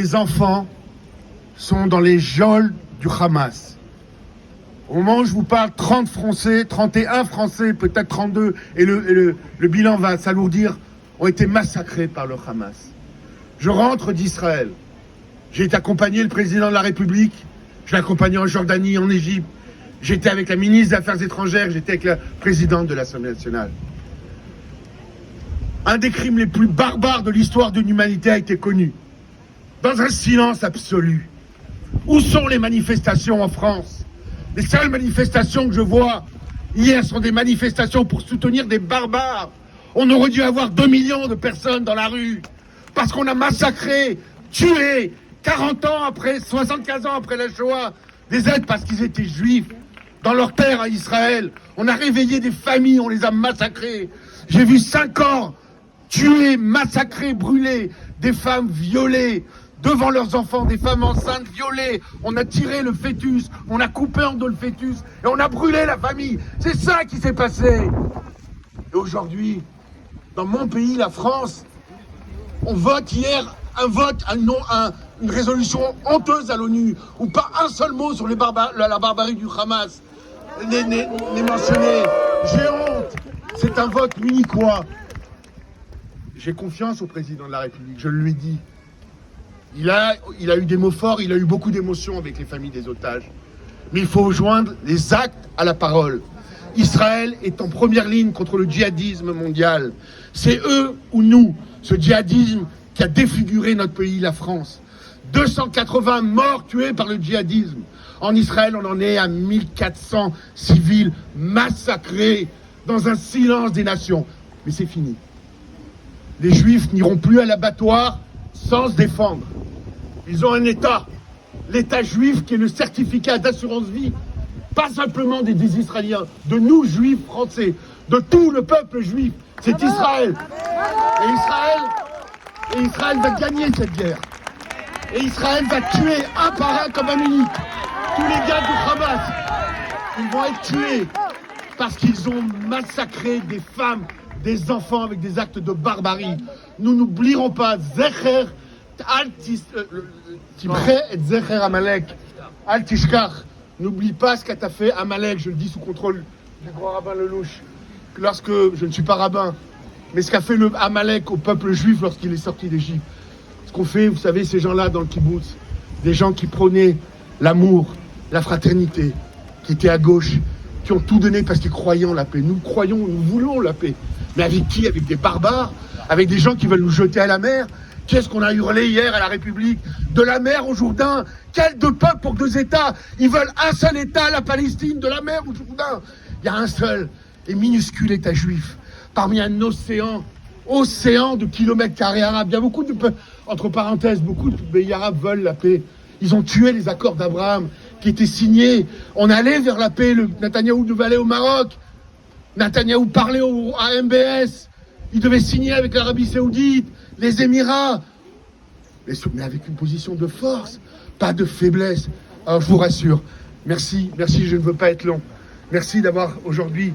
Les enfants sont dans les geôles du Hamas. Au moment où je vous parle, 30 Français, 31 Français, peut-être 32, et le bilan va s'alourdir, ont été massacrés par le Hamas. Je rentre d'Israël. J'ai été accompagné le président de la République, je l'ai accompagné en Jordanie, en Égypte. J'étais avec la ministre des Affaires étrangères, j'étais avec la présidente de l'Assemblée nationale. Un des crimes les plus barbares de l'histoire de l'humanité a été connu. Dans un silence absolu. Où sont les manifestations en France? Les seules manifestations que je vois hier sont des manifestations pour soutenir des barbares. On aurait dû avoir 2 millions de personnes dans la rue parce qu'on a massacré, tué 40 ans après, 75 ans après la Shoah, des êtres parce qu'ils étaient juifs dans leur terre à Israël. On a réveillé des familles, on les a massacrés. J'ai vu 5 corps tués, massacrés, brûlés, des femmes violées devant leurs enfants, des femmes enceintes violées. On a tiré le fœtus, on a coupé en deux le fœtus et on a brûlé la famille. C'est ça qui s'est passé. Et aujourd'hui, dans mon pays, la France, on vote hier une résolution honteuse à l'ONU où pas un seul mot sur la barbarie du Hamas n'est mentionné. J'ai honte. C'est un vote uniquois. J'ai confiance au président de la République, je le lui ai dit. Il a eu des mots forts, il a eu beaucoup d'émotions avec les familles des otages. Mais il faut joindre les actes à la parole. Israël est en première ligne contre le djihadisme mondial. C'est eux ou nous, ce djihadisme qui a défiguré notre pays, la France. 280 morts tués par le djihadisme. En Israël, on en est à 1400 civils massacrés dans un silence des nations. Mais c'est fini. Les Juifs n'iront plus à l'abattoir sans se défendre. Ils ont un État, l'État juif qui est le certificat d'assurance vie, pas simplement des Israéliens, de nous Juifs français, de tout le peuple juif. C'est Israël. Et Israël va gagner cette guerre. Et Israël va tuer un par un comme un unique. Tous les gars du Hamas, ils vont être tués parce qu'ils ont massacré des femmes, des enfants avec des actes de barbarie. Nous n'oublierons pas Zecher et Zecher Amalek. Al Tishkach. N'oublie pas ce qu'a fait Amalek, je le dis sous contrôle du grand rabbin Lelouch, lorsque je ne suis pas rabbin, mais ce qu'a fait le Amalek au peuple juif lorsqu'il est sorti d'Égypte. Ce qu'ont fait, vous savez, ces gens-là dans le kibbutz, des gens qui prônaient l'amour, la fraternité, qui étaient à gauche, qui ont tout donné parce qu'ils croyaient en la paix. Nous croyons, nous voulons la paix. Mais avec qui? Avec des barbares? Avec des gens qui veulent nous jeter à la mer? Qu'est-ce qu'on a hurlé hier à la République? De la mer au Jourdain? Quel deux peuples pour 2 États? Ils veulent un seul État, la Palestine, de la mer au Jourdain. Il y a un seul et minuscule État juif, parmi un océan de kilomètres carrés arabes. Il y a beaucoup de, entre parenthèses, beaucoup de pays arabes veulent la paix. Ils ont tué les accords d'Abraham qui étaient signés. On allait vers la paix. Netanyahou devait aller au Maroc. Netanyahou parlait à MBS. Il devait signer avec l'Arabie Saoudite, les Émirats. Mais avec une position de force, pas de faiblesse. Alors je vous rassure. Merci, je ne veux pas être long. Merci d'avoir aujourd'hui